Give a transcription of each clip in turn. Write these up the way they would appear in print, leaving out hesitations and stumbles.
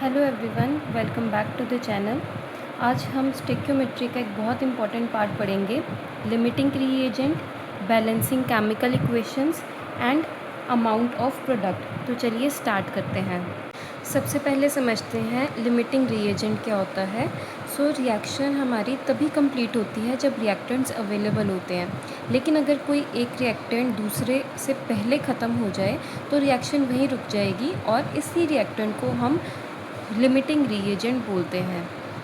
Hello everyone, welcome back to the channel. आज हम stoichiometry का एक बहुत इंपॉर्टेंट पार्ट पढ़ेंगे, limiting reagent, balancing chemical equations and amount of product. तो चलिए स्टार्ट करते हैं। सबसे पहले समझते हैं लिमिटिंग रिएजेंट क्या होता है। रिएक्शन हमारी तभी कंप्लीट होती है जब रिएक्टेंट्स अवेलेबल होते हैं, लेकिन अगर कोई एक रिएक्टेंट दूसरे से पहले ख़त्म हो जाए तो रिएक्शन वहीं रुक जाएगी और इसी रिएक्टेंट को हम लिमिटिंग रिएजेंट बोलते हैं।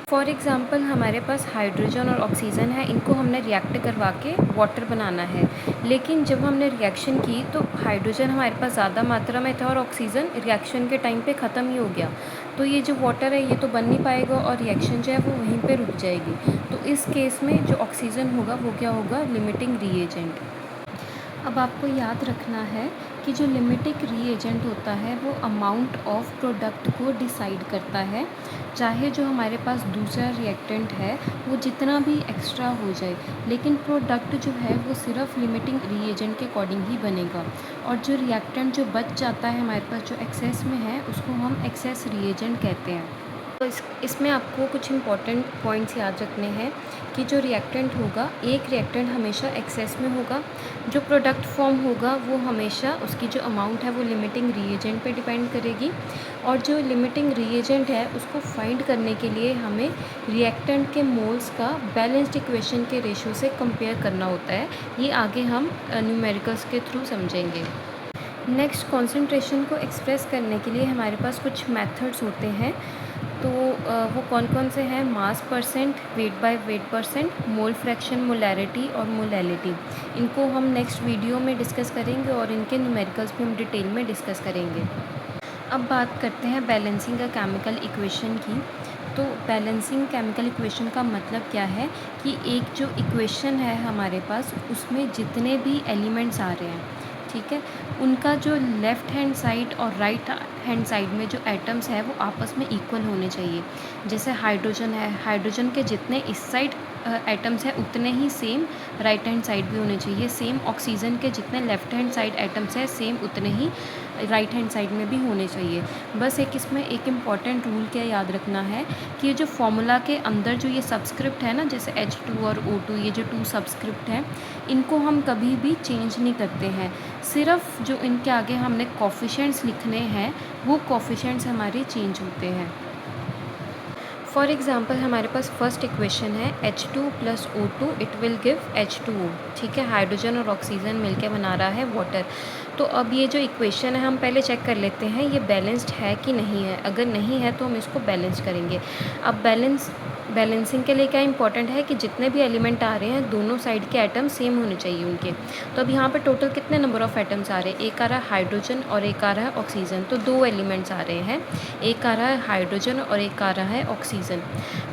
फॉर एग्ज़ाम्पल हमारे पास हाइड्रोजन और ऑक्सीजन है, इनको हमने रिएक्ट करवा के वाटर बनाना है, लेकिन जब हमने रिएक्शन की तो हाइड्रोजन हमारे पास ज़्यादा मात्रा में था और ऑक्सीजन रिएक्शन के टाइम पे ख़त्म ही हो गया। तो ये जो वाटर है ये तो बन नहीं पाएगा और रिएक्शन जो है वो वहीं पे रुक जाएगी। तो इस केस में जो ऑक्सीजन होगा वो क्या होगा, लिमिटिंग रिएजेंट। अब आपको याद रखना है कि जो लिमिटिंग रिएजेंट होता है वो अमाउंट ऑफ प्रोडक्ट को डिसाइड करता है। चाहे जो हमारे पास दूसरा रिएक्टेंट है वो जितना भी एक्स्ट्रा हो जाए, लेकिन प्रोडक्ट जो है वो सिर्फ लिमिटिंग रिएजेंट के अकॉर्डिंग ही बनेगा। और जो रिएक्टेंट जो बच जाता है हमारे पास, जो एक्सेस में है, उसको हम एक्सेस रिएजेंट कहते हैं। तो इसमें आपको कुछ इम्पॉर्टेंट पॉइंट्स याद रखने हैं कि जो रिएक्टेंट होगा, एक रिएक्टेंट हमेशा एक्सेस में होगा, जो प्रोडक्ट फॉर्म होगा वो हमेशा उसकी जो अमाउंट है वो लिमिटिंग रिएजेंट पे डिपेंड करेगी। और जो लिमिटिंग रिएजेंट है उसको फाइंड करने के लिए हमें रिएक्टेंट के मोल्स का बैलेंस्ड इक्वेशन के रेशियो से कंपेयर करना होता है। ये आगे हम न्यूमेरिकल्स के थ्रू समझेंगे। नेक्स्ट, कॉन्सेंट्रेशन को एक्सप्रेस करने के लिए हमारे पास कुछ मेथड्स होते हैं। तो वो कौन कौन से हैं, मास percent, weight by weight percent, mole fraction, molarity और मोलैलिटी। इनको हम नेक्स्ट वीडियो में डिस्कस करेंगे और इनके न्यूमेरिकल्स भी हम डिटेल में डिस्कस करेंगे। अब बात करते हैं बैलेंसिंग अ केमिकल इक्वेशन की। तो बैलेंसिंग केमिकल इक्वेशन का मतलब क्या है कि एक जो इक्वेशन है हमारे पास, उसमें जितने भी एलिमेंट्स आ रहे हैं, ठीक है, उनका जो लेफ़्ट हैंड साइड और राइट हैंड साइड में जो एटम्स है वो आपस में इक्वल होने चाहिए। जैसे हाइड्रोजन है, हाइड्रोजन के जितने इस साइड एटम्स हैं उतने ही सेम राइट हैंड साइड भी होने चाहिए। सेम ऑक्सीजन के जितने लेफ़्ट हैंड साइड एटम्स हैं सेम उतने ही राइट हैंड साइड में भी होने चाहिए। बस एक इसमें एक इम्पॉर्टेंट रूल क्या याद रखना है कि ये जो फॉर्मूला के अंदर जो ये सबस्क्रिप्ट है ना, जैसे H2 और O2, ये जो 2 सबस्क्रिप्ट हैं, इनको हम कभी भी चेंज नहीं करते हैं। सिर्फ जो इनके आगे हमने कोफिशिएंट्स लिखने हैं वो कोफिशिएंट्स हमारे चेंज होते हैं। फॉर एग्ज़ाम्पल हमारे पास फर्स्ट इक्वेशन है H2 + O2 it will give H2O। ठीक है, हाइड्रोजन और ऑक्सीजन मिलकर बना रहा है वाटर। तो अब ये जो इक्वेशन है हम पहले चेक कर लेते हैं ये बैलेंस्ड है कि नहीं है। अगर नहीं है तो हम इसको बैलेंस करेंगे। अब बैलेंसिंग के लिए क्या इंपॉर्टेंट है कि जितने भी एलिमेंट आ रहे हैं दोनों साइड के एटम सेम होने चाहिए उनके। तो अब यहाँ पे टोटल कितने नंबर ऑफ़ एटम्स आ रहे हैं, एक आ रहा है हाइड्रोजन और एक आ रहा है ऑक्सीजन। तो 2 एलिमेंट्स आ रहे हैं, एक आ रहा है हाइड्रोजन और एक आ रहा है ऑक्सीजन।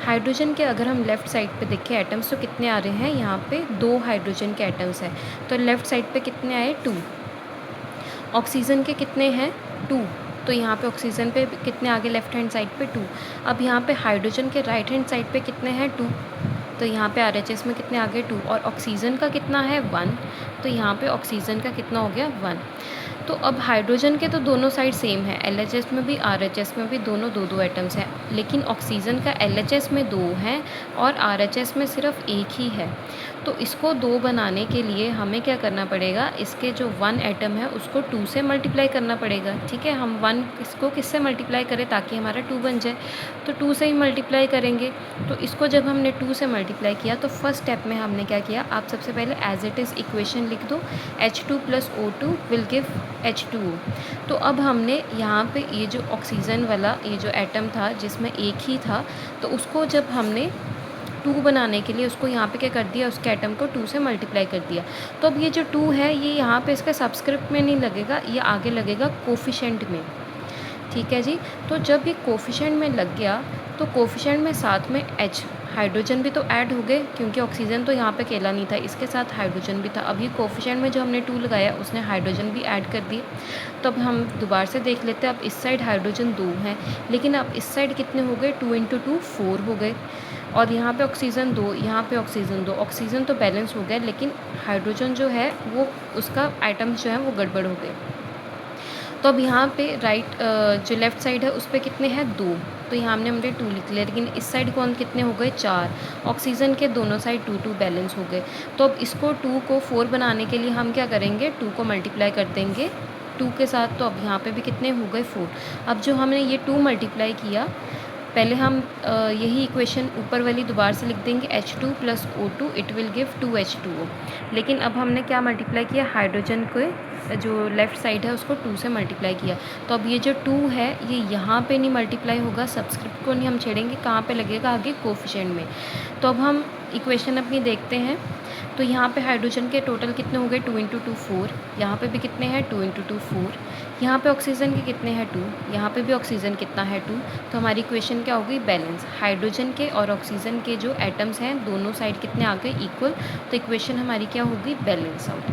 हाइड्रोजन के अगर हम लेफ़्ट साइड पे देखें एटम्स तो कितने आ रहे हैं, यहाँ पे 2 हाइड्रोजन के एटम्स हैं। तो लेफ़्ट साइड पे कितने आए, 2। ऑक्सीजन के कितने हैं, 2। तो यहाँ पे ऑक्सीजन पे कितने आगे, लेफ़्ट हैंड साइड पे 2। अब यहाँ पे हाइड्रोजन के राइट हैंड साइड पे कितने हैं, 2। तो यहाँ पे RHS में कितने आगे, 2। और ऑक्सीजन का कितना है, 1। तो यहाँ पे ऑक्सीजन का कितना हो गया, 1। तो अब हाइड्रोजन के तो दोनों साइड सेम है, LHS में भी RHS में भी दोनों 2-2 एटम्स हैं, लेकिन ऑक्सीजन का LHS में 2 हैं और RHS में सिर्फ 1 ही है। तो इसको 2 बनाने के लिए हमें क्या करना पड़ेगा, इसके जो 1 एटम है उसको 2 से मल्टीप्लाई करना पड़ेगा। ठीक है, हम 1 इसको किससे मल्टीप्लाई करें ताकि हमारा 2 बन जाए, तो 2 से ही मल्टीप्लाई करेंगे। तो इसको जब हमने 2 से मल्टीप्लाई किया तो फर्स्ट स्टेप में हमने क्या किया, आप सबसे पहले एज इट इज़ इक्वेशन लिख दो, H2 + O2 will give H2O। तो अब हमने यहाँ पे ये जो ऑक्सीजन वाला ये जो एटम था जिसमें 1 ही था, तो उसको जब हमने 2 बनाने के लिए उसको यहाँ पे क्या कर दिया, उसके एटम को 2 से मल्टीप्लाई कर दिया। तो अब ये जो 2 है ये यहाँ पे इसका सबस्क्रिप्ट में नहीं लगेगा, ये आगे लगेगा कोफिशिएंट में। ठीक है जी, तो जब ये कोफिशिएंट में लग गया तो कोफिशिएंट में साथ में H, हाइड्रोजन भी तो ऐड हो गए क्योंकि ऑक्सीजन तो यहाँ पे अकेला नहीं था, इसके साथ हाइड्रोजन भी था। अब ये कोफिशिएंट में जो हमने 2 लगाया उसने हाइड्रोजन भी ऐड कर दिए। तो अब हम दोबारा से देख लेते हैं, अब इस साइड हाइड्रोजन 2 हैं, लेकिन अब इस साइड कितने हो गए, 2 × 2 4 हो गए। और यहाँ पे ऑक्सीजन 2, यहाँ पे ऑक्सीजन 2, ऑक्सीजन तो बैलेंस हो गया, लेकिन हाइड्रोजन जो है वो उसका आइटम्स जो है वो गड़बड़ हो गए। तो अब यहाँ पे राइट जो लेफ़्ट साइड है उस पे कितने हैं 2, तो यहाँ हमने 2 लिख लिया, लेकिन इस साइड कौन कितने हो गए 4। ऑक्सीजन के दोनों साइड 2 बैलेंस हो गए। तो अब इसको 2 को 4 बनाने के लिए हम क्या करेंगे, 2 को मल्टीप्लाई कर देंगे 2 के साथ। तो अब यहाँ पे भी कितने हो गए 4। अब जो हमने ये 2 मल्टीप्लाई किया, पहले हम यही इक्वेशन ऊपर वाली दोबारा से लिख देंगे H2 + O2 it will give 2H2O। लेकिन अब हमने क्या मल्टीप्लाई किया, हाइड्रोजन को जो लेफ़्ट साइड है उसको 2 से मल्टीप्लाई किया। तो अब ये जो 2 है ये यहाँ पे नहीं मल्टीप्लाई होगा, सब्सक्रिप्ट को नहीं हम छेड़ेंगे, कहाँ पे लगेगा आगे कोफिशिएंट में। तो अब हम इक्वेशन अपनी देखते हैं। तो यहाँ पे हाइड्रोजन के टोटल कितने हो गए 2 × 2 4, यहाँ पे भी कितने हैं 2 × 2 4, यहाँ पे ऑक्सीजन के कितने हैं 2, यहाँ पे भी ऑक्सीजन कितना है 2। तो हमारी इक्वेशन क्या होगी, बैलेंस। हाइड्रोजन के और ऑक्सीजन के जो एटम्स हैं दोनों साइड कितने आ गए इक्वल, तो इक्वेशन हमारी क्या होगी, बैलेंस आउट।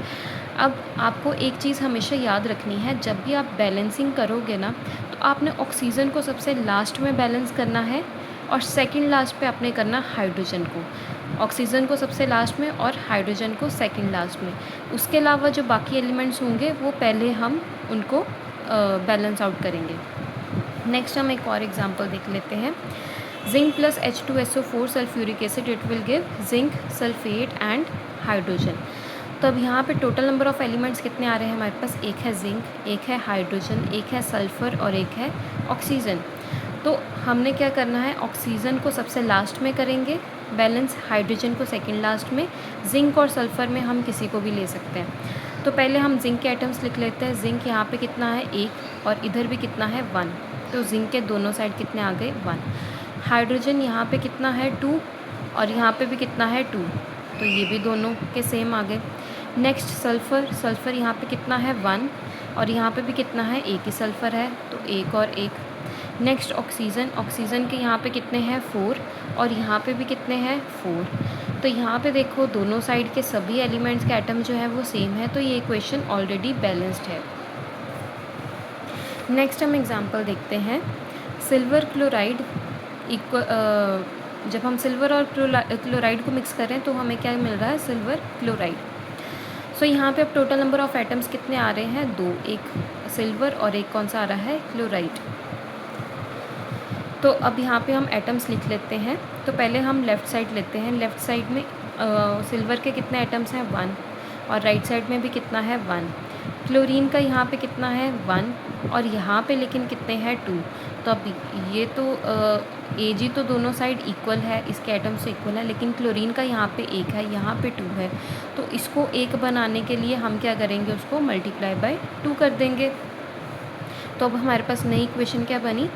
अब आपको एक चीज़ हमेशा याद रखनी है, जब भी आप बैलेंसिंग करोगे ना, तो आपने ऑक्सीजन को सबसे लास्ट में बैलेंस करना है और सेकंड लास्ट पे आपने करना हाइड्रोजन को। ऑक्सीजन को सबसे लास्ट में और हाइड्रोजन को सेकंड लास्ट में। उसके अलावा जो बाकी एलिमेंट्स होंगे वो पहले हम उनको बैलेंस आउट करेंगे। नेक्स्ट हम एक और एग्जांपल देख लेते हैं। Zinc + H2SO4 sulphuric acid it will give zinc sulphate and hydrogen. तो अब यहाँ पे टोटल नंबर ऑफ़ एलिमेंट्स कितने आ रहे हैं हमारे पास, एक है जिंक, एक है हाइड्रोजन, एक है सल्फ़र और एक है ऑक्सीजन। तो हमने क्या करना है, ऑक्सीजन को सबसे लास्ट में करेंगे बैलेंस, हाइड्रोजन को सेकंड लास्ट में, जिंक और सल्फ़र में हम किसी को भी ले सकते हैं। तो पहले हम जिंक के आइटम्स लिख लेते हैं। जिंक यहाँ पे कितना है 1 और इधर भी कितना है 1, तो जिंक के दोनों साइड कितने आ गए 1। हाइड्रोजन यहाँ पे कितना है 2 और यहाँ पे भी कितना है 2, तो ये भी दोनों के सेम आ गए। नेक्स्ट सल्फ़र, सल्फ़र यहाँ पे कितना है 1 और यहाँ पे भी कितना है 1 ही सल्फ़र है, तो 1 और 1। नेक्स्ट ऑक्सीजन, ऑक्सीजन के यहाँ पे कितने हैं 4 और यहाँ पे भी कितने हैं 4। तो यहाँ पे देखो दोनों साइड के सभी एलिमेंट्स के एटम जो है वो सेम है, तो ये इक्वेशन ऑलरेडी बैलेंस्ड है। नेक्स्ट हम एग्जांपल देखते हैं। सिल्वर क्लोराइड जब हम सिल्वर और क्लोराइड को मिक्स करें तो हमें क्या मिल रहा है, सिल्वर क्लोराइड। सो यहाँ पे अब टोटल नंबर ऑफ़ एटम्स कितने आ रहे हैं 2, एक सिल्वर और एक कौन सा आ रहा है, क्लोराइड। तो अब यहाँ पे हम एटम्स लिख लेते हैं। तो पहले हम लेफ़्ट साइड लेते हैं। लेफ़्ट साइड में सिल्वर के कितने एटम्स हैं 1 और राइट साइड में भी कितना है 1। क्लोरीन का यहाँ पे कितना है 1 और यहाँ पे लेकिन कितने हैं 2। तो अब ये तो Ag तो दोनों साइड इक्वल है, इसके एटम से इक्वल है, लेकिन क्लोरीन का यहाँ पे 1 है, यहाँ पे 2 है। तो इसको 1 बनाने के लिए हम क्या करेंगे, उसको मल्टीप्लाई बाय 2 कर देंगे। तो अब हमारे पास नई इक्वेशन क्या बनी,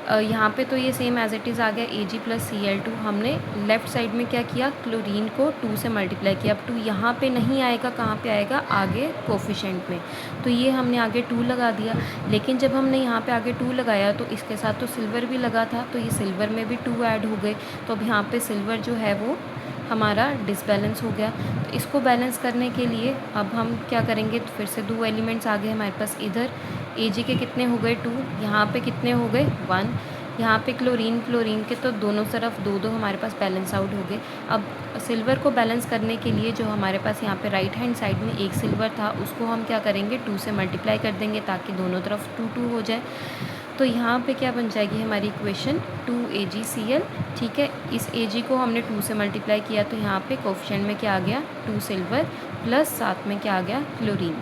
यहाँ पे तो ये सेम एज इट इज़ आ गया Ag + Cl2। हमने लेफ़्ट साइड में क्या किया, क्लोरीन को 2 से मल्टीप्लाई किया। अब 2 यहाँ पे नहीं आएगा, कहाँ पे आएगा, आगे कोफिशिएंट में। तो ये हमने आगे 2 लगा दिया, लेकिन जब हमने यहाँ पे आगे 2 लगाया तो इसके साथ तो सिल्वर भी लगा था, तो ये सिल्वर में भी 2 ऐड हो गए। तो अब यहाँ पे सिल्वर जो है वो हमारा डिसबैलेंस हो गया। तो इसको बैलेंस करने के लिए अब हम क्या करेंगे, तो फिर से 2 एलिमेंट्स आ गए हमारे पास। इधर Ag के कितने हो गए 2, यहाँ पे कितने हो गए 1, यहाँ पे क्लोरीन के तो दोनों तरफ 2 हमारे पास बैलेंस आउट हो गए। अब सिल्वर को बैलेंस करने के लिए जो हमारे पास यहाँ पे राइट हैंड साइड में एक सिल्वर था, उसको हम क्या करेंगे 2 से मल्टीप्लाई कर देंगे ताकि दोनों तरफ 2 हो जाए। तो यहाँ पे क्या बन जाएगी हमारी इक्वेशन 2AgCl। ठीक है, इस Ag को हमने 2 से मल्टीप्लाई किया तो यहाँ पे कोफिशिएंट में क्या आ गया 2 सिल्वर प्लस साथ में क्या आ गया क्लोरीन।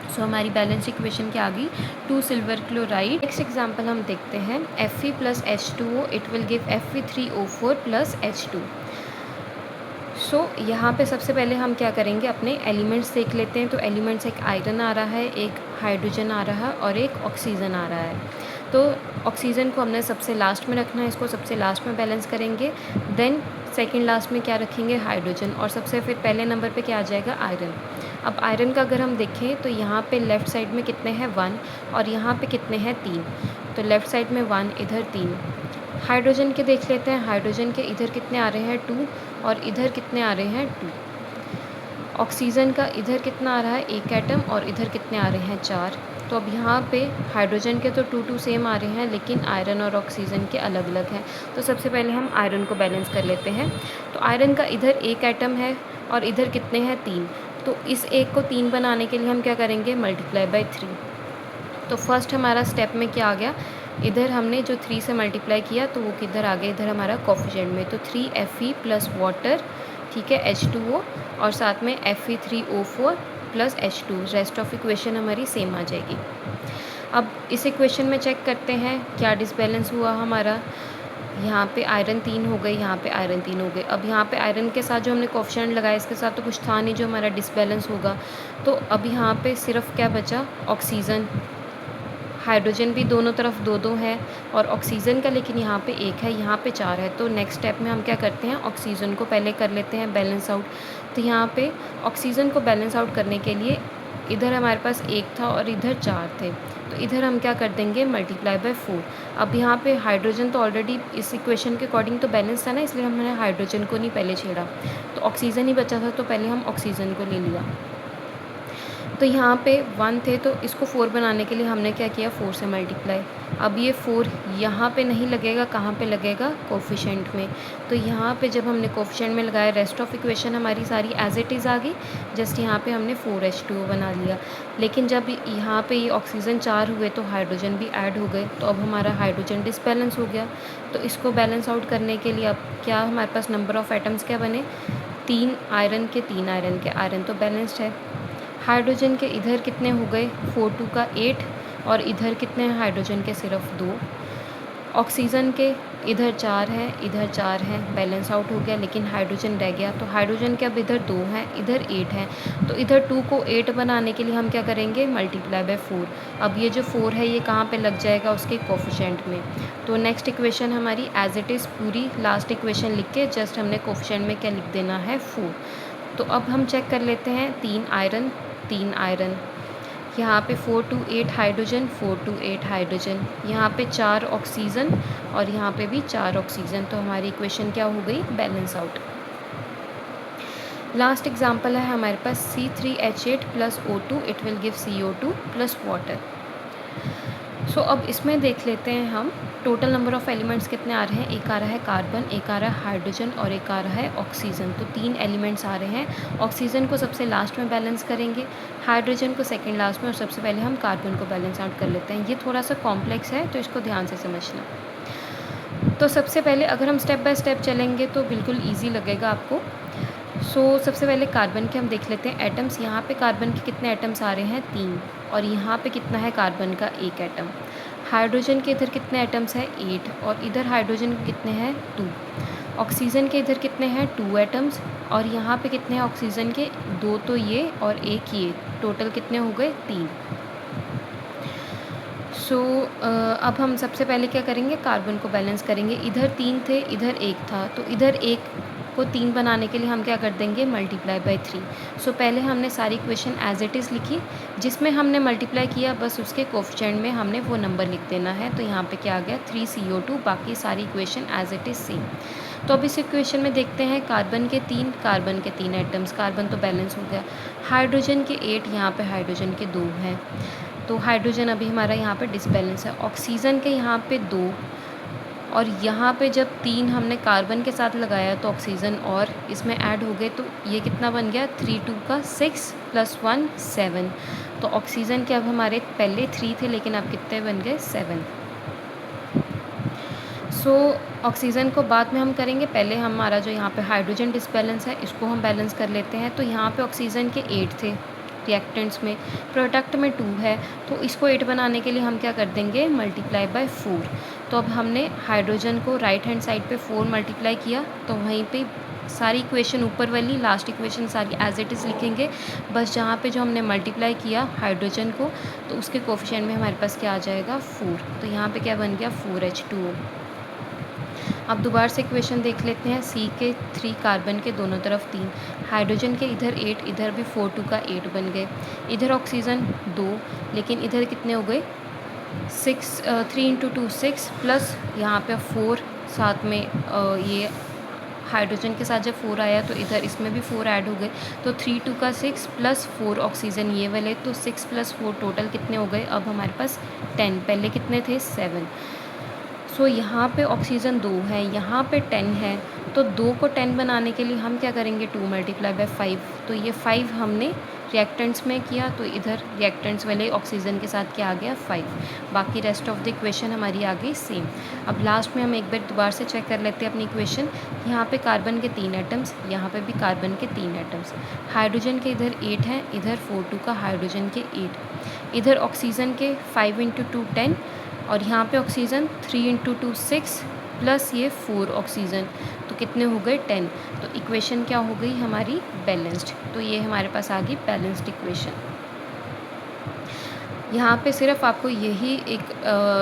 सो हमारी बैलेंस इक्वेशन क्या आ गई 2 सिल्वर क्लोराइड। नेक्स्ट एग्जांपल हम देखते हैं Fe + H2O it will give Fe3O4 + H2। सो यहाँ पे सबसे पहले हम क्या करेंगे, अपने एलिमेंट्स देख लेते हैं। तो एलिमेंट्स, एक आयरन आ रहा है, एक हाइड्रोजन आ रहा है और एक ऑक्सीजन आ रहा है। तो ऑक्सीजन को हमने सबसे लास्ट में रखना है, इसको सबसे लास्ट में बैलेंस करेंगे। देन सेकंड लास्ट में क्या रखेंगे, हाइड्रोजन, और सबसे फिर पहले नंबर पे क्या आ जाएगा, आयरन। अब आयरन का अगर हम देखें तो यहाँ पे लेफ़्ट साइड में कितने हैं 1 और यहाँ पे कितने हैं 3, तो लेफ़्ट साइड में 1, इधर 3। हाइड्रोजन के देख लेते हैं, हाइड्रोजन के इधर कितने आ रहे हैं 2 और इधर कितने आ रहे हैं 2। ऑक्सीजन का इधर कितना आ रहा है 1 एटम और इधर कितने आ रहे हैं 4। तो अब यहाँ पे हाइड्रोजन के तो 2 सेम आ रहे हैं, लेकिन आयरन और ऑक्सीजन के अलग अलग हैं। तो सबसे पहले हम आयरन को बैलेंस कर लेते हैं। तो आयरन का इधर 1 एटम है और इधर कितने हैं 3, तो इस 1 को 3 बनाने के लिए हम क्या करेंगे, मल्टीप्लाई बाय 3। तो फर्स्ट हमारा स्टेप में क्या आ गया, इधर हमने जो 3 से मल्टीप्लाई किया तो वो किधर आ गया, इधर हमारा कोफिशिएंट में, तो 3Fe प्लस वाटर, ठीक है, H2O, और साथ में Fe3O4 plus H2, rest of equation हमारी सेम आ जाएगी। अब इस इक्वेशन में चेक करते हैं क्या डिसबैलेंस हुआ हमारा। यहाँ पे आयरन 3 हो गई, यहाँ पे आयरन 3 हो गए। अब यहाँ पे आयरन के साथ जो हमने कोफिशिएंट लगाया इसके साथ तो कुछ था नहीं जो हमारा डिसबैलेंस होगा, तो अब यहाँ पे सिर्फ क्या बचा, ऑक्सीजन। हाइड्रोजन भी दोनों तरफ 2-2 है और ऑक्सीजन का लेकिन यहाँ पे 1 है, यहाँ पे 4 है। तो नेक्स्ट स्टेप में हम क्या करते हैं, ऑक्सीजन को पहले कर लेते हैं बैलेंस आउट। तो यहाँ पे ऑक्सीजन को बैलेंस आउट करने के लिए इधर हमारे पास 1 था और इधर 4 थे, तो इधर हम क्या कर देंगे, मल्टीप्लाई बाय 4। अब यहाँ पे हाइड्रोजन तो ऑलरेडी इस इक्वेशन के अकॉर्डिंग तो बैलेंस था ना, इसलिए हमने हाइड्रोजन को नहीं पहले छेड़ा, तो ऑक्सीजन ही बचा था तो पहले हम ऑक्सीजन को ले लिया। तो यहाँ पे 1 थे तो इसको 4 बनाने के लिए हमने क्या किया, 4 से मल्टीप्लाई। अब ये 4 यहाँ पे नहीं लगेगा, कहाँ पे लगेगा, कोफिशिएंट में। तो यहाँ पे जब हमने कोफिशिएंट में लगाया, रेस्ट ऑफ इक्वेशन हमारी सारी एज इट इज़ आ गई, जस्ट यहाँ पे हमने 4H2O बना लिया। लेकिन जब यहाँ पे ये ऑक्सीजन 4 हुए तो हाइड्रोजन भी ऐड हो गए, तो अब हमारा हाइड्रोजन डिसबैलेंस हो गया। तो इसको बैलेंस आउट करने के लिए अब क्या हमारे पास नंबर ऑफ़ एटम्स क्या बने, 3 आयरन के 3 आयरन के, आयरन तो बैलेंस्ड है। हाइड्रोजन के इधर कितने हो गए, 4 2 का 8, और इधर कितने हैं हाइड्रोजन के, सिर्फ 2। ऑक्सीजन के इधर 4 है, इधर 4 है, बैलेंस आउट हो गया, लेकिन हाइड्रोजन रह गया। तो हाइड्रोजन के अब इधर 2 हैं, इधर 8 है, तो इधर 2 को 8 बनाने के लिए हम क्या करेंगे, मल्टीप्लाई बाय 4। अब ये जो 4 है ये कहाँ पे लग जाएगा, उसके कोफिशिएंट में। तो नेक्स्ट इक्वेशन हमारी एज इट इज़ पूरी लास्ट इक्वेशन लिख के जस्ट हमने कोफिशिएंट में क्या लिख देना है, 4। तो अब हम चेक कर लेते हैं, 3 आयरन 3 आयरन, यहाँ पे 4 2 8 हाइड्रोजन, 4 2 8 हाइड्रोजन, यहाँ पे 4 ऑक्सीजन और यहाँ पे भी 4 ऑक्सीजन। तो हमारी इक्वेशन क्या हो गई, बैलेंस आउट। लास्ट एग्जांपल है हमारे पास C3H8 plus O2, it will give CO2 plus water. So अब इसमें देख लेते हैं हम टोटल नंबर ऑफ़ एलिमेंट्स कितने आ रहे हैं। एक आ रहा है कार्बन, एक आ रहा है हाइड्रोजन और एक आ रहा है ऑक्सीजन। तो 3 एलिमेंट्स आ रहे हैं। ऑक्सीजन को सबसे लास्ट में बैलेंस करेंगे, हाइड्रोजन को सेकंड लास्ट में, और सबसे पहले हम कार्बन को बैलेंस आउट कर लेते हैं। ये थोड़ा सा कॉम्प्लेक्स है तो इसको ध्यान से समझना। तो सबसे पहले अगर हम स्टेप बाय स्टेप चलेंगे तो बिल्कुल ईजी लगेगा आपको। सबसे पहले कार्बन के हम देख लेते हैं एटम्स। यहाँ पे कार्बन के कितने एटम्स आ रहे हैं, 3, और यहाँ पे कितना है कार्बन का 1 एटम। हाइड्रोजन के इधर कितने एटम्स हैं, 8, और इधर हाइड्रोजन के कितने हैं, 2। ऑक्सीजन के इधर कितने हैं, 2 एटम्स, और यहाँ पे कितने हैं ऑक्सीजन के, 2 तो ये और 1 ये, टोटल कितने हो गए, 3। अब हम सबसे पहले क्या करेंगे, कार्बन को बैलेंस करेंगे। इधर 3 थे, इधर 1 था, तो इधर 1 को 3 बनाने के लिए हम क्या कर देंगे, मल्टीप्लाई बाय 3। पहले हमने सारी इक्वेशन एज इट इज़ लिखी, जिसमें हमने मल्टीप्लाई किया बस उसके कोफिशिएंट में हमने वो नंबर लिख देना है। तो यहाँ पे क्या आ गया, 3CO2, बाकी सारी equation as it is same. तो अब इस इक्वेशन में देखते हैं कार्बन के 3 एटम्स, कार्बन तो बैलेंस हो गया। हाइड्रोजन के 8, यहाँ पे हाइड्रोजन के 2 हैं, तो हाइड्रोजन अभी हमारा यहाँ पे डिसबैलेंस है। ऑक्सीजन के यहाँ पे 2, और यहाँ पे जब 3 हमने कार्बन के साथ लगाया तो ऑक्सीजन और इसमें ऐड हो गए, तो ये कितना बन गया, 3 2 का 6 + 1 7। तो ऑक्सीजन के अब हमारे पहले 3 थे लेकिन अब कितने बन गए, 7। ऑक्सीजन को बाद में हम करेंगे, पहले हमारा जो यहाँ पे हाइड्रोजन डिसबैलेंस है इसको हम बैलेंस कर लेते हैं। तो यहाँ पे ऑक्सीजन के 8 थे रिएक्टेंट्स में, प्रोडक्ट में 2 है, तो इसको 8 बनाने के लिए हम क्या कर देंगे, मल्टीप्लाई बाय 4। तो अब हमने हाइड्रोजन को राइट हैंड साइड पे 4 मल्टीप्लाई किया, तो वहीं पे सारी इक्वेशन ऊपर वाली लास्ट इक्वेशन सारी एज इट इज़ लिखेंगे, बस जहाँ पे जो हमने मल्टीप्लाई किया हाइड्रोजन को तो उसके कोफिशिएंट में हमारे पास क्या आ जाएगा, 4। तो यहाँ पे क्या बन गया, 4H2O। अब दोबारा से इक्वेशन देख लेते हैं। C के 3 कार्बन के दोनों तरफ 3, हाइड्रोजन के इधर 8, इधर भी 4 2 का 8 बन गए। इधर ऑक्सीजन 2, लेकिन इधर कितने हो गए, 3 × 2 6, प्लस यहाँ पे 4, साथ में ये हाइड्रोजन के साथ जब 4 आया तो इधर इसमें भी 4 ऐड हो गए, तो 3 2 का 6 प्लस 4 ऑक्सीजन ये वाले, तो 6 + 4 टोटल कितने हो गए, अब हमारे पास 10, पहले कितने थे, 7। यहाँ पे ऑक्सीजन 2 है, यहाँ पे 10 है, तो 2 को 10 बनाने के लिए हम क्या करेंगे, 2 × 5। तो ये 5 हमने रिएक्टेंट्स में किया तो इधर रिएक्टेंट्स वाले ऑक्सीजन के साथ क्या आ गया 5। बाकी रेस्ट ऑफ द इक्वेशन हमारी आ गई सेम। अब लास्ट में हम एक बार दोबारा से चेक कर लेते हैं अपनी इक्वेशन। यहाँ पे कार्बन के 3 एटम्स, यहाँ पे भी कार्बन के 3 एटम्स, हाइड्रोजन के इधर 8 हैं, इधर 4 का हाइड्रोजन के 8, इधर ऑक्सीजन के 5 × 2 10, और यहाँ पे ऑक्सीजन 3 × 2 6 प्लस ये 4 ऑक्सीजन, तो कितने हो गए 10। तो इक्वेशन क्या हो गई हमारी बैलेंस्ड। तो ये हमारे पास आ गई बैलेंस्ड इक्वेशन। यहाँ पे सिर्फ आपको यही एक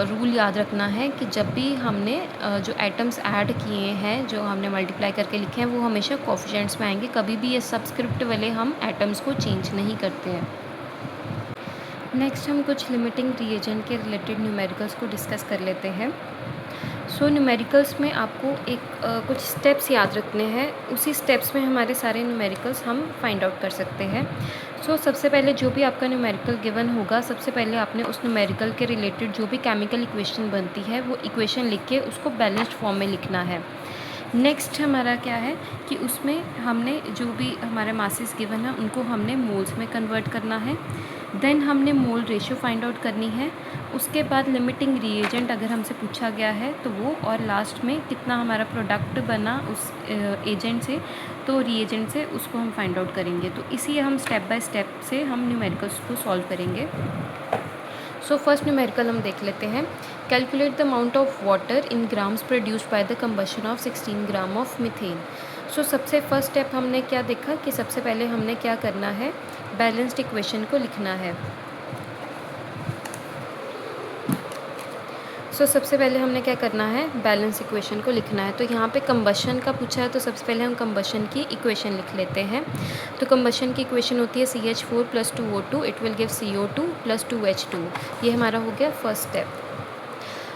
रूल याद रखना है कि जब भी हमने जो एटम्स ऐड किए हैं, जो हमने मल्टीप्लाई करके लिखे हैं, वो हमेशा कोफिशिएंट्स में आएंगे। कभी भी ये सबस्क्रिप्ट वाले हम एटम्स को चेंज नहीं करते हैं। नेक्स्ट हम कुछ लिमिटिंग रिएजेंट के रिलेटेड न्यूमेरिकल्स को डिस्कस कर लेते हैं। सो न्यूमेरिकल्स में आपको एक कुछ स्टेप्स याद रखने हैं, उसी स्टेप्स में हमारे सारे न्यूमेरिकल्स हम फाइंड आउट कर सकते हैं। सो सबसे पहले जो भी आपका न्यूमेरिकल गिवन होगा, सबसे पहले आपने उस न्यूमेरिकल के रिलेटेड जो भी केमिकल इक्वेशन बनती है वो इक्वेशन लिख के उसको बैलेंस्ड फॉर्म में लिखना है। नेक्स्ट हमारा क्या है कि उसमें हमने जो भी हमारे मासेस गिवन है उनको हमने मोल्स में कन्वर्ट करना है। देन हमने मोल रेशियो फाइंड आउट करनी है। उसके बाद लिमिटिंग रिएजेंट अगर हमसे पूछा गया है तो वो, और लास्ट में कितना हमारा प्रोडक्ट बना उस एजेंट से, तो रिएजेंट से उसको हम फाइंड आउट करेंगे। तो इसी हम स्टेप बाय स्टेप से हम न्यूमेरिकल्स को सॉल्व करेंगे। सो फर्स्ट न्यूमेरिकल हम देख लेते हैं। Calculate the amount of water in grams produced by the combustion of 16 gram of methane. So सबसे फर्स्ट स्टेप हमने क्या देखा कि सबसे पहले हमने क्या करना है, बैलेंस्ड इक्वेशन को लिखना है। सबसे पहले हमने क्या करना है, बैलेंस इक्वेशन को लिखना है। तो यहाँ पे कंबशन का पूछा है, तो सबसे पहले हम कंबशन की इक्वेशन लिख लेते हैं। तो कंबशन की इक्वेशन होती है CH4 + 2O2, it will give CO2 + 2H2। ये हमारा हो गया फर्स्ट स्टेप।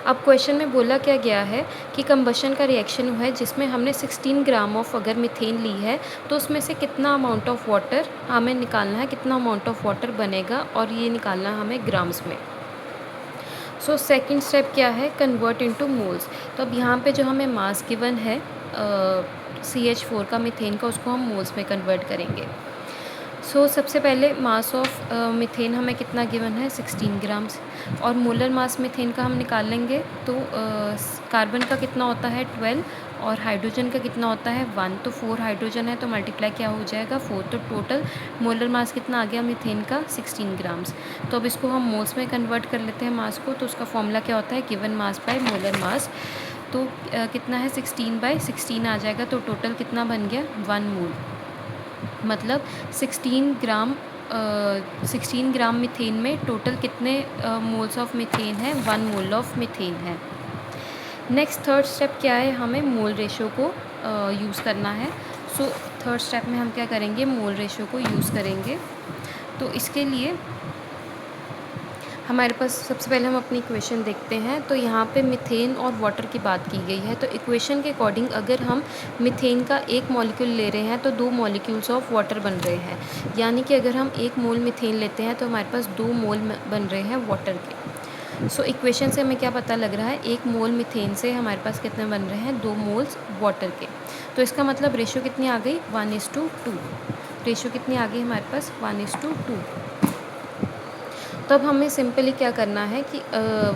अब क्वेश्चन में बोला क्या गया है कि कंबशन का रिएक्शन हुआ है जिसमें हमने 16 ग्राम ऑफ अगर मीथेन ली है तो उसमें से कितना अमाउंट ऑफ वाटर हमें निकालना है, कितना अमाउंट ऑफ वाटर बनेगा, और ये निकालना है हमें ग्राम्स में। सेकंड स्टेप क्या है, कन्वर्ट इनटू मोल्स। तो अब यहाँ पे जो हमें मास गिवन है CH4 का मीथेन का, उसको हम मोल्स में कन्वर्ट करेंगे। सबसे पहले मास ऑफ मीथेन हमें कितना गिवन है 16 ग्राम्स, और मोलर मास मीथेन का हम निकाल लेंगे। तो कार्बन का कितना होता है 12, और हाइड्रोजन का कितना होता है 1। तो 4 हाइड्रोजन है तो मल्टीप्लाई क्या हो जाएगा 4। तो टोटल मोलर मास कितना आ गया मीथेन का 16 ग्राम्स। तो अब इसको हम मोल्स में कन्वर्ट कर लेते हैं मास को। तो उसका फॉर्मूला क्या होता है, given mass by molar mass. तो कितना है 16/16 आ जाएगा। तो टोटल कितना बन गया 1 मोल, मतलब 16 ग्राम मीथेन में टोटल कितने मोल्स ऑफ मीथेन है, 1 मोल ऑफ मीथेन है। नेक्स्ट थर्ड स्टेप क्या है, हमें मोल रेशियो को यूज़ करना है। थर्ड स्टेप में हम क्या करेंगे, मोल रेशियो को यूज़ करेंगे। तो इसके लिए हमारे पास सबसे पहले हम अपनी इक्वेशन देखते हैं। तो यहाँ पे मीथेन और वाटर की बात की गई है। तो इक्वेशन के अकॉर्डिंग अगर हम मीथेन का 1 मॉलिक्यूल ले रहे हैं तो 2 मॉलिक्यूल्स ऑफ वाटर बन रहे हैं, यानी कि अगर हम 1 मोल मीथेन लेते हैं तो हमारे पास 2 मोल बन रहे हैं वाटर के। इक्वेशन से हमें क्या पता लग रहा है, 1 मोल मीथेन से हमारे पास कितने बन रहे हैं 2 मोल्स वाटर के। तो इसका मतलब रेशियो कितनी आ गई 1:2। रेशियो कितनी आ गई हमारे पास 1:2। तब हमें सिंपली क्या करना है कि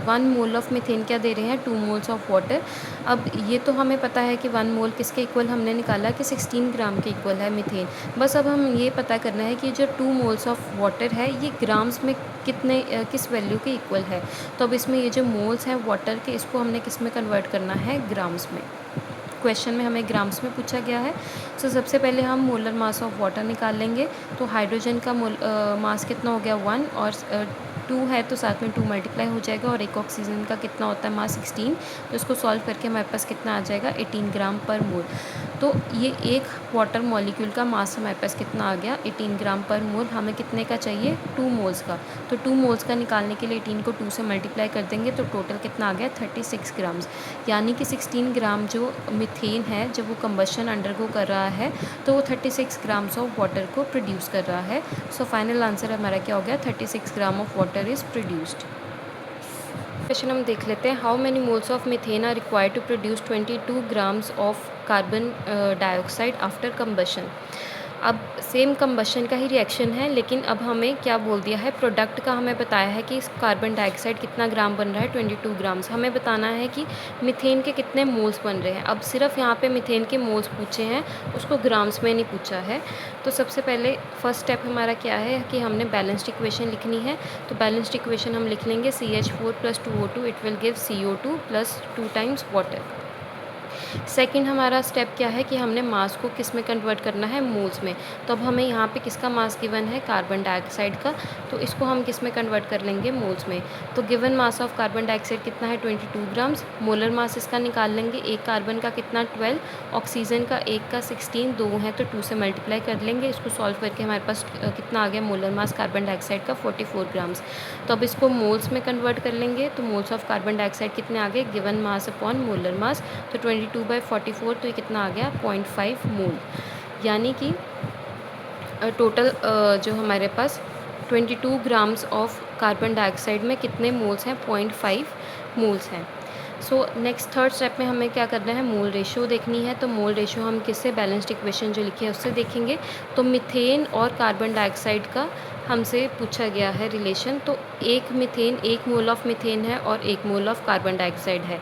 1 मोल ऑफ मीथेन क्या दे रहे हैं 2 मोल्स ऑफ वाटर। अब ये तो हमें पता है कि 1 मोल किसके इक्वल, हमने निकाला कि 16 ग्राम के इक्वल है मीथेन। बस अब हम ये पता करना है कि जो 2 मोल्स ऑफ वाटर है ये ग्राम्स में कितने किस वैल्यू के इक्वल है। तो अब इसमें ये जो मोल्स हैं वाटर के, इसको हमने किस में कन्वर्ट करना है, ग्राम्स में। क्वेश्चन में हमें ग्राम्स में पूछा गया है। सबसे पहले हम मोलर मास ऑफ वाटर निकाल लेंगे। तो हाइड्रोजन का मास कितना हो गया 1, और 2 है तो साथ में 2 मल्टीप्लाई हो जाएगा, और एक ऑक्सीजन का कितना होता है मास 16। तो इसको सॉल्व करके हमारे पास कितना आ जाएगा 18 ग्राम पर मोल। तो ये एक वाटर मॉलिक्यूल का मास हमारे पास कितना आ गया 18 ग्राम पर मोल। हमें कितने का चाहिए 2 मोल्स का। तो 2 मोल्स का निकालने के लिए 18 को 2 से मल्टीप्लाई कर देंगे तो टोटल कितना आ गया 36 ग्राम्स। यानी कि 16 ग्राम जो मीथेन है जब वो कंबशन अंडरगो कर रहा है तो वो 36 ग्राम्स ऑफ वाटर को प्रोड्यूस कर रहा है। फाइनल आंसर हमारा क्या हो गया 36 gram of water is produced. Question हम देख लेते हैं, how many moles of methane are required to produce 22 grams of carbon dioxide after combustion. अब सेम कंबशन का ही रिएक्शन है, लेकिन अब हमें क्या बोल दिया है, प्रोडक्ट का हमें बताया है कि इस कार्बन डाइऑक्साइड कितना ग्राम बन रहा है, 22 ग्राम्स। हमें बताना है कि मीथेन के कितने मोल्स बन रहे हैं। अब सिर्फ यहाँ पे मीथेन के मोल्स पूछे हैं, उसको ग्राम्स में नहीं पूछा है। तो सबसे पहले फर्स्ट स्टेप हमारा क्या है कि हमने बैलेंस्ड इक्वेशन लिखनी है। तो बैलेंस्ड इक्वेशन हम लिख लेंगे CH4 + 2O2 it will give CO2 + 2 times water. Second हमारा स्टेप क्या है कि हमने मास को किस में कन्वर्ट करना है, मोल्स में। तो अब हमें यहाँ पे किसका मास गिवन है, कार्बन डाइऑक्साइड का, तो इसको हम किस में कन्वर्ट कर लेंगे, मोल्स में। तो given mass of carbon dioxide कितना है, 22 ग्राम्स। मोलर मास इसका निकाल लेंगे, एक कार्बन का कितना 12, ऑक्सीजन का एक का 16, 2 है तो 2 से मल्टीप्लाई कर लेंगे। इसको सॉल्व करके हमारे पास कितना आ गया, मोलर मास कार्बन डाइऑक्साइड का 44 ग्राम्स। तो अब इसको मोल्स में कन्वर्ट कर लेंगे, तो मोल्स ऑफ कार्बन डाइऑक्साइड कितने आ गए, given mass upon molar mass. तो 22/44, तो ये कितना आ गया, 0.5 मोल। यानी कि टोटल जो हमारे पास 22 ग्राम्स ऑफ कार्बन डाइऑक्साइड में कितने मोल्स हैं, 0.5 मोल्स हैं। सो नेक्स्ट थर्ड स्टेप में हमें क्या करना है, मोल रेशियो देखनी है। तो मोल रेशियो हम किससे, बैलेंस्ड इक्वेशन जो लिखी है उससे देखेंगे। तो मीथेन और कार्बन डाइऑक्साइड का हमसे पूछा गया है रिलेशन। तो एक मीथेन, 1 मोल ऑफ मीथेन है और 1 मोल ऑफ कार्बन डाइऑक्साइड है।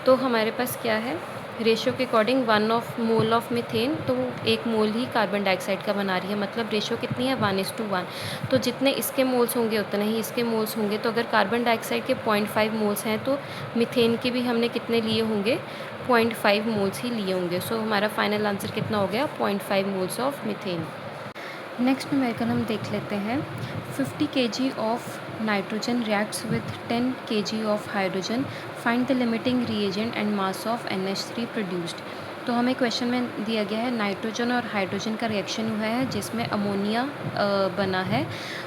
तो हमारे पास क्या है, रेशियो के अकॉर्डिंग 1 मोल ऑफ मीथेन, तो 1 मोल ही कार्बन डाइऑक्साइड का बना रही है। मतलब रेशियो कितनी है, 1:1। तो जितने इसके मोल्स होंगे उतने ही इसके मोल्स होंगे। तो अगर कार्बन डाइऑक्साइड के 0.5 मोल्स हैं तो मीथेन के भी हमने कितने लिए होंगे, 0.5 मोल्स ही लिए होंगे। सो हमारा फाइनल आंसर कितना हो गया, 0.5 moles of methane. Next numerical हम देख लेते हैं। 50 kg of nitrogen reacts with 10 kg of hydrogen, find the limiting reagent and mass of NH3 produced. तो हमें क्वेश्चन में दिया गया है नाइट्रोजन और हाइड्रोजन का रिएक्शन हुआ है जिसमें अमोनिया बना है,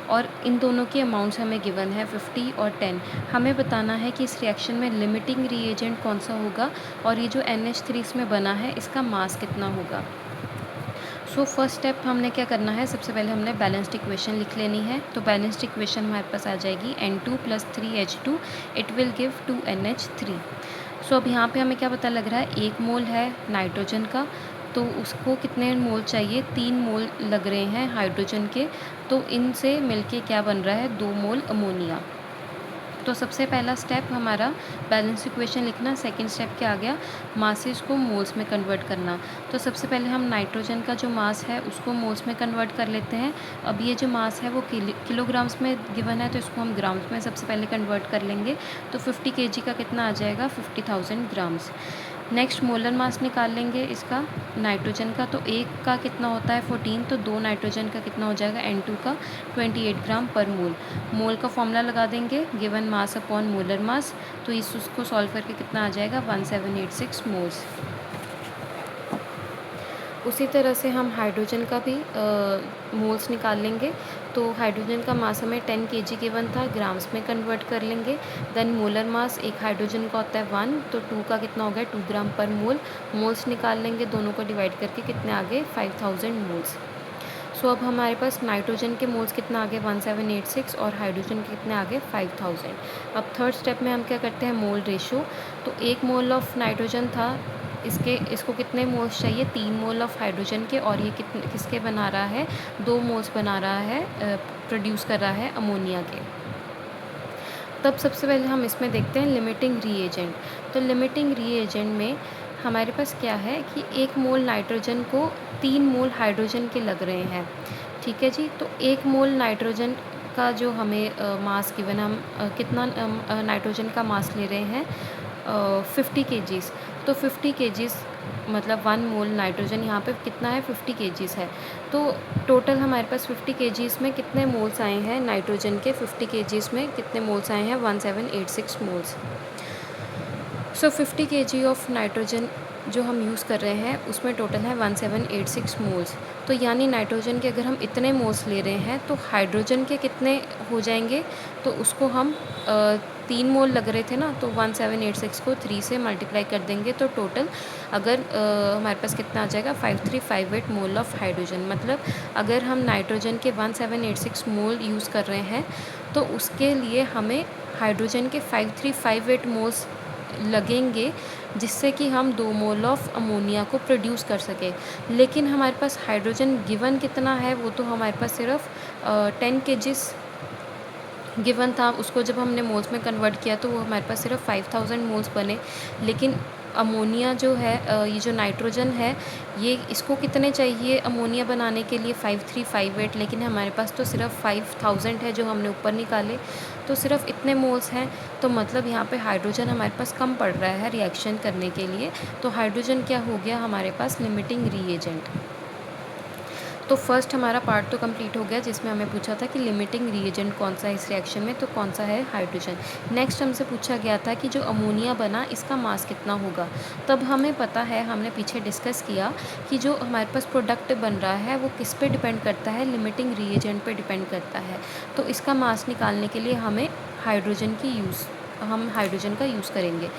और इन दोनों की अमाउंट्स हमें गिवन है 50 और 10। हमें बताना है कि इस रिएक्शन में लिमिटिंग रिएजेंट कौन सा होगा, और ये जो NH3 इसमें बना है इसका मास कितना होगा। सो फर्स्ट स्टेप हमने क्या करना है, सबसे पहले हमने बैलेंस्ड इक्वेशन लिख लेनी है। तो बैलेंस्ड इक्वेशन हमारे पास आ जाएगी N2 + 3H2 it will give 2NH3। सो अब यहाँ पे हमें क्या पता लग रहा है, 1 मोल है नाइट्रोजन का, तो उसको कितने मोल चाहिए, 3 मोल लग रहे हैं हाइड्रोजन के। तो इनसे मिलके क्या बन रहा है, 2 मोल अमोनिया। तो सबसे पहला स्टेप हमारा बैलेंस इक्वेशन लिखना। सेकंड स्टेप क्या आ गया, मासेस को मोल्स में कन्वर्ट करना। तो सबसे पहले हम नाइट्रोजन का जो मास है उसको मोल्स में कन्वर्ट कर लेते हैं। अब ये जो मास है वो किलोग्राम्स में गिवन है, तो इसको हम ग्राम्स में सबसे पहले कन्वर्ट कर लेंगे। तो 50 kg का कितना आ जाएगा, 50,000 ग्राम्स। नेक्स्ट मोलर मास निकाल लेंगे इसका नाइट्रोजन का। तो एक का कितना होता है 14, तो 2 नाइट्रोजन का कितना हो जाएगा N2 का 28 ग्राम पर मोल। मोल का फॉर्मूला लगा देंगे, given mass upon molar mass. तो उसको सॉल्व करके कितना आ जाएगा 1786 मोल्स। उसी तरह से हम हाइड्रोजन का भी मोल्स निकाल लेंगे। तो हाइड्रोजन का मास हमें 10 kg गिवन था, ग्राम्स में कन्वर्ट कर लेंगे। देन मोलर मास एक हाइड्रोजन का होता है 1, तो 2 का कितना हो गया 2 ग्राम पर मोल। मोल्स निकाल लेंगे, दोनों को डिवाइड करके कितने आ गए 5000 मोल्स। सो अब हमारे पास नाइट्रोजन के मोल्स कितना आ गए 1786 और हाइड्रोजन के कितने आ गए 5000। अब थर्ड स्टेप में हम क्या करते हैं, मोल रेशो। तो 1 मोल ऑफ नाइट्रोजन था, इसको कितने मोल्स चाहिए, 3 मोल ऑफ हाइड्रोजन के, और ये किसके बना रहा है, 2 मोल्स बना रहा है, प्रोड्यूस कर रहा है अमोनिया के। तब सबसे पहले हम इसमें देखते हैं लिमिटिंग रीएजेंट। तो लिमिटिंग रीएजेंट में हमारे पास क्या है कि 1 मोल नाइट्रोजन को 3 मोल हाइड्रोजन के लग रहे हैं, ठीक है जी। तो 1 मोल नाइट्रोजन का जो हमें मास गिवन, हम कितना नाइट्रोजन का मास ले रहे हैं 50 kgs। तो 50 kgs मतलब 1 मोल नाइट्रोजन यहाँ पे कितना है 50 kgs है। तो टोटल हमारे पास 50 kgs में कितने मोल्स आए हैं नाइट्रोजन के, 50 kgs में कितने मोल्स आए हैं 1786 moles. So 50 kg of nitrogen जो हम यूज़ कर रहे हैं उसमें टोटल है 1786 मोल्स। तो यानी नाइट्रोजन के अगर हम इतने मोल्स ले रहे हैं तो हाइड्रोजन के कितने हो जाएंगे, तो उसको हम 3 मोल लग रहे थे ना, तो 1786 को 3 से मल्टीप्लाई कर देंगे। तो टोटल अगर हमारे पास कितना आ जाएगा 5358 मोल ऑफ हाइड्रोजन। मतलब अगर हम नाइट्रोजन के 1786 मोल यूज़ कर रहे हैं तो उसके लिए हमें हाइड्रोजन के 5358 मोल्स लगेंगे जिससे कि हम 2 मोल ऑफ अमोनिया को प्रोड्यूस कर सकें। लेकिन हमारे पास हाइड्रोजन गिवन कितना है, वो तो हमारे पास सिर्फ 10 केजीज़ गिवन था। उसको जब हमने मोल्स में कन्वर्ट किया तो वो हमारे पास सिर्फ 5000 मोल्स बने। लेकिन अमोनिया जो है ये जो नाइट्रोजन है, ये इसको कितने चाहिए अमोनिया बनाने के लिए, 5358, लेकिन हमारे पास तो सिर्फ 5000 है जो हमने ऊपर निकाले, तो सिर्फ इतने मोल्स हैं। तो मतलब यहाँ पे हाइड्रोजन हमारे पास कम पड़ रहा है रिएक्शन करने के लिए। तो हाइड्रोजन क्या हो गया हमारे पास, लिमिटिंग रीएजेंट। तो फर्स्ट हमारा पार्ट तो कंप्लीट हो गया जिसमें हमें पूछा था कि लिमिटिंग रिएजेंट कौन सा है इस रिएक्शन में, तो कौन सा है, हाइड्रोजन। नेक्स्ट हमसे पूछा गया था कि जो अमोनिया बना इसका मास कितना होगा। तब हमें पता है, हमने पीछे डिस्कस किया कि जो हमारे पास प्रोडक्ट बन रहा है वो किस पे डिपेंड करता है, लिमिटिंग रिएजेंट पे डिपेंड करता है। तो इसका मास निकालने के लिए हम हाइड्रोजन का यूज़ करेंगे।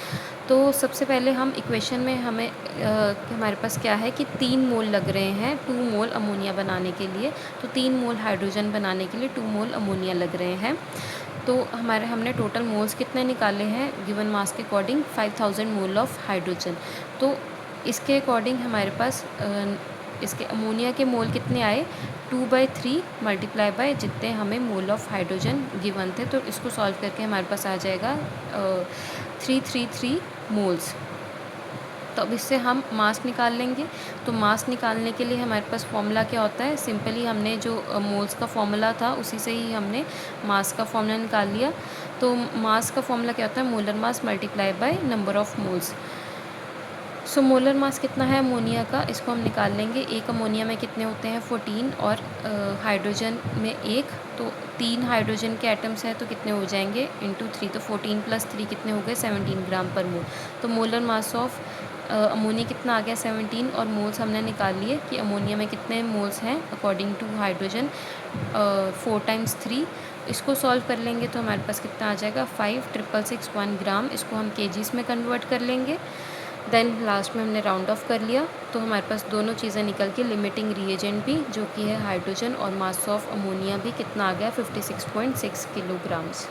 तो सबसे पहले हम इक्वेशन में हमारे पास क्या है कि 3 मोल लग रहे हैं 2 मोल अमोनिया बनाने के लिए। तो 3 मोल हाइड्रोजन बनाने के लिए 2 मोल अमोनिया लग रहे हैं। तो हमने टोटल मोल्स कितने निकाले हैं गिवन मास के अकॉर्डिंग, 5000 मोल ऑफ हाइड्रोजन। तो इसके अकॉर्डिंग हमारे पास इसके अमोनिया के मोल कितने आए, 2/3 मल्टीप्लाई बाय जितने हमें मोल ऑफ हाइड्रोजन गिवन थे। तो इसको सॉल्व करके हमारे पास आ जाएगा 333 मोल्स। तो अब इससे हम मास निकाल लेंगे। तो मास निकालने के लिए हमारे पास फॉर्मूला क्या होता है, सिंपली हमने जो मोल्स का फॉर्मूला था उसी से ही हमने मास का फॉर्मूला निकाल लिया। तो मास का फॉर्मूला क्या होता है, molar mass multiply by number of moles. So molar mass कितना है अमोनिया का, इसको हम निकाल लेंगे। एक अमोनिया में कितने होते हैं, 14, और हाइड्रोजन में 1, तो 3 हाइड्रोजन के एटम्स हैं तो कितने हो जाएंगे, इंटू 3, तो 14 + 3 कितने हो गए, 17 ग्राम पर मोल। तो मोलर मास ऑफ अमोनिया कितना आ गया, 17, और मोल्स हमने निकाल लिए कि अमोनिया में कितने मोल्स हैं अकॉर्डिंग टू हाइड्रोजन, 4 × 3। इसको सॉल्व कर लेंगे तो हमारे पास कितना आ जाएगा, 5,661 ग्राम। इसको हम केजीज़ में कन्वर्ट कर लेंगे। देन लास्ट में हमने राउंड ऑफ कर लिया। तो हमारे पास दोनों चीज़ें निकल के, लिमिटिंग रिएजेंट भी जो कि है हाइड्रोजन, और मास ऑफ अमोनिया भी कितना आ गया, 56.6 किलोग्राम्स।